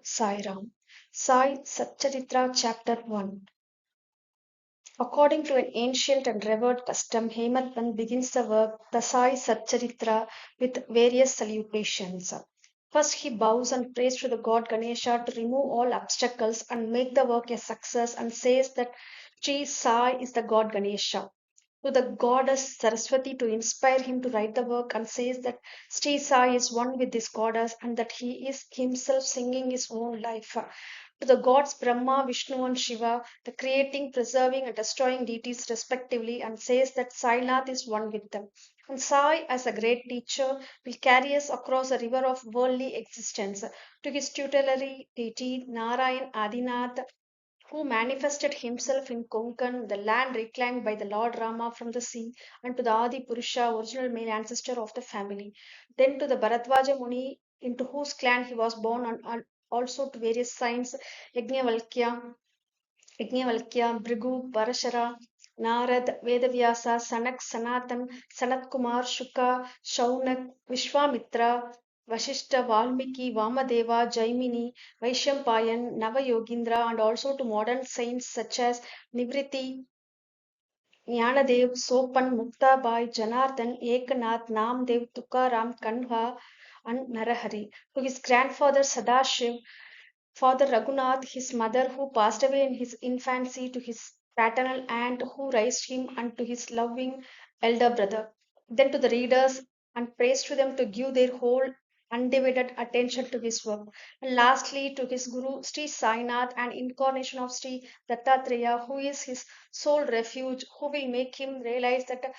Sai Ram. Sai Satcharitra Chapter 1. According to an ancient and revered custom, Hematvan begins the work, the Sai Satcharitra, with various salutations. First, he bows and prays to the god Ganesha to remove all obstacles and make the work a success and says that Sri Sai is the god Ganesha. To the goddess Saraswati to inspire him to write the work and says that Sri Sai is one with this goddess and that he is himself singing his own life. To the gods Brahma, Vishnu, and Shiva, the creating, preserving, and destroying deities respectively, and says that Sainath is one with them. And Sai, as a great teacher, will carry us across a river of worldly existence to his tutelary deity Narayan Adinath, who manifested himself in Konkan, the land reclaimed by the Lord Rama from the sea, and to the Adi Purusha, original male ancestor of the family. Then to the Bharadwaja Muni, into whose clan he was born, and also to various saints, Yajnavalkya, Bhrigu, Parashara, Narad, Vedavyasa, Sanak, Sanatan, Sanat Kumar, Shuka, Shaunak, Vishwamitra, Vashishta, Valmiki, Vamadeva, Jaimini, Vaishampayan, Navayogindra, and also to modern saints such as Nivriti, Jnanadev, Sopan, Muktabai, Janardhan, Ekanath, Namdev, Tukaram, Kanha, and Narahari. To his grandfather Sadashiv, Father Raghunath, his mother who passed away in his infancy, to his paternal aunt who raised him, and to his loving elder brother. Then to the readers, and praise to them to give their whole undivided attention to his work. And lastly, to his Guru Sri Sainath, and incarnation of Sri Dattatreya, who is his sole refuge, who will make him realize that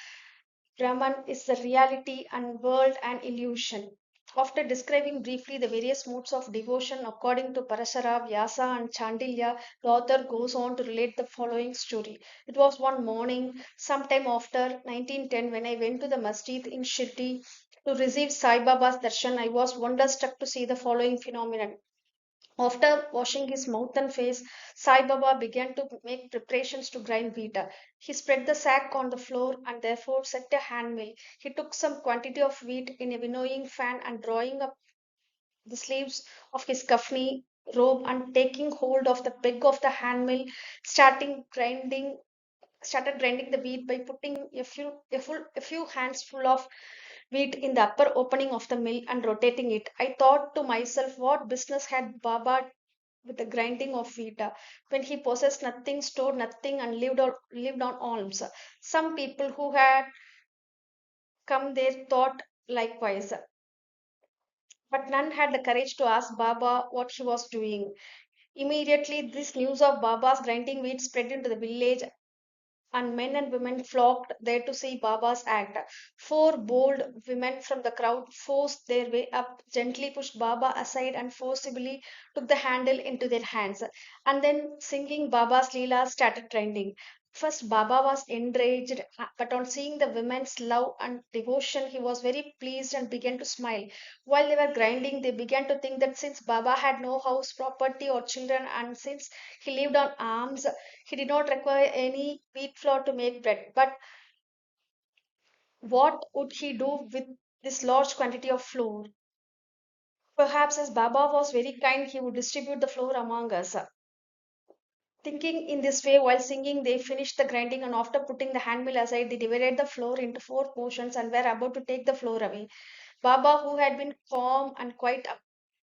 Brahman is the reality and world an illusion. After describing briefly the various modes of devotion according to Parashara, Vyasa, and Chandilya, the author goes on to relate the following story. It was one morning, sometime after 1910, when I went to the masjid in Shirdi to receive Sai Baba's darshan. I was wonderstruck to see the following phenomenon. After washing his mouth and face, Sai Baba began to make preparations to grind wheat. He spread the sack on the floor and therefore set a hand mill. He took some quantity of wheat in a winnowing fan and drawing up the sleeves of his kafni robe and taking hold of the peg of the hand mill, started grinding the wheat by putting a few hands full of wheat in the upper opening of the mill and rotating it. I thought to myself, what business had Baba with the grinding of wheat, when he possessed nothing, stored nothing, and lived on alms. Some people who had come there thought likewise, but none had the courage to ask Baba what he was doing. Immediately, this news of Baba's grinding wheat spread into the village, and men and women flocked there to see Baba's act. Four bold women from the crowd forced their way up, gently pushed Baba aside, and forcibly took the handle into their hands. And then, singing Baba's Leela, started trending. First, Baba was enraged, but on seeing the women's love and devotion, he was very pleased and began to smile. While they were grinding, they began to think that since Baba had no house, property, or children, and since he lived on alms, he did not require any wheat flour to make bread. But what would he do with this large quantity of flour? Perhaps as Baba was very kind, he would distribute the flour among us. Thinking in this way while singing, they finished the grinding, and after putting the handmill aside, they divided the flour into four portions and were about to take the flour away. Baba, who had been calm and quiet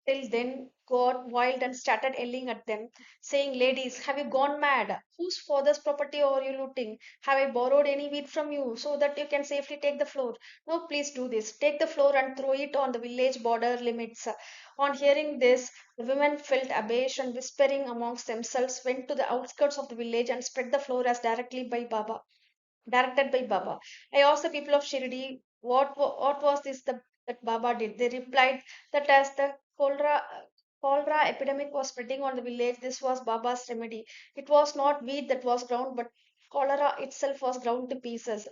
till then, got wild and started yelling at them, saying, ladies, have you gone mad? Whose father's property are you looting? Have I borrowed any wheat from you so that you can safely take the floor? No, please do this. Take the floor and throw it on the village border limits. On hearing this, the women felt abashed and whispering amongst themselves went to the outskirts of the village and spread the floor as directed by Baba. I asked the people of Shirdi what was this that Baba did. They replied that as the cholera epidemic was spreading on the village, this was Baba's remedy. It was not wheat that was ground, but cholera itself was ground to pieces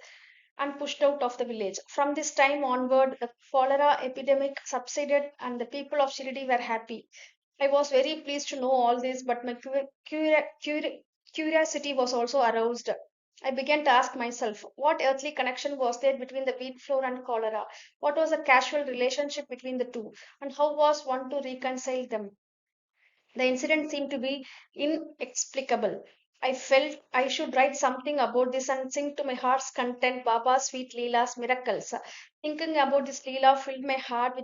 and pushed out of the village. From this time onward, the cholera epidemic subsided and the people of Shirdi were happy. I was very pleased to know all this, but my curiosity was also aroused. I began to ask myself, what earthly connection was there between the wheat flour and cholera? What was the casual relationship between the two? And how was one to reconcile them? The incident seemed to be inexplicable. I felt I should write something about this and sing to my heart's content Baba's sweet Leela's miracles. Thinking about this Leela filled my heart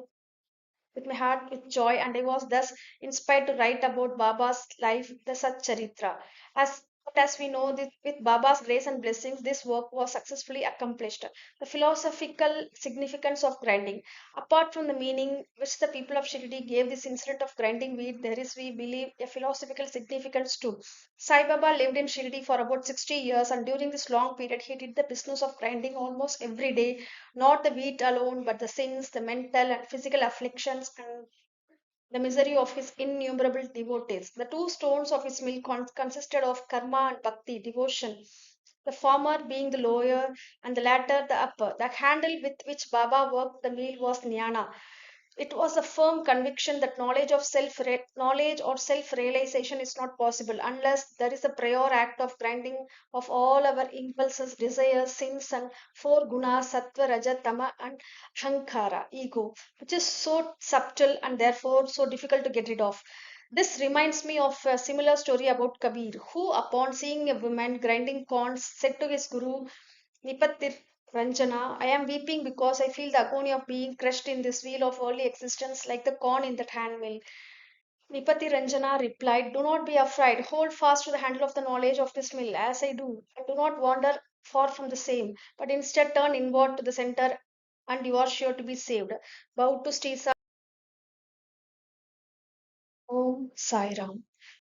with joy, and I was thus inspired to write about Baba's life, the Satcharitra. As we know, that with Baba's grace and blessings, this work was successfully accomplished. The philosophical significance of grinding. Apart from the meaning which the people of Shirdi gave this incident of grinding wheat, there is, we believe, a philosophical significance too. Sai Baba lived in Shirdi for about 60 years, and during this long period, he did the business of grinding almost every day, not the wheat alone, but the sins, the mental and physical afflictions, and the misery of his innumerable devotees. The two stones of his mill consisted of karma and bhakti, devotion, the former being the lower and the latter the upper. The handle with which Baba worked the mill was jnana. It was a firm conviction that knowledge or self realization is not possible unless there is a prior act of grinding of all our impulses, desires, sins, and four gunas, sattva, raja, tama, and ahankara, ego, which is so subtle and therefore so difficult to get rid of. This reminds me of a similar story about Kabir, who, upon seeing a woman grinding corn, said to his guru, Nipatir Ranjana, I am weeping because I feel the agony of being crushed in this wheel of early existence like the corn in that handmill. Nipati Ranjana replied, do not be afraid. Hold fast to the handle of the knowledge of this mill, as I do, and do not wander far from the same, but instead turn inward to the center, and you are sure to be saved. Bow to Sri Sai. Om Sai Ram.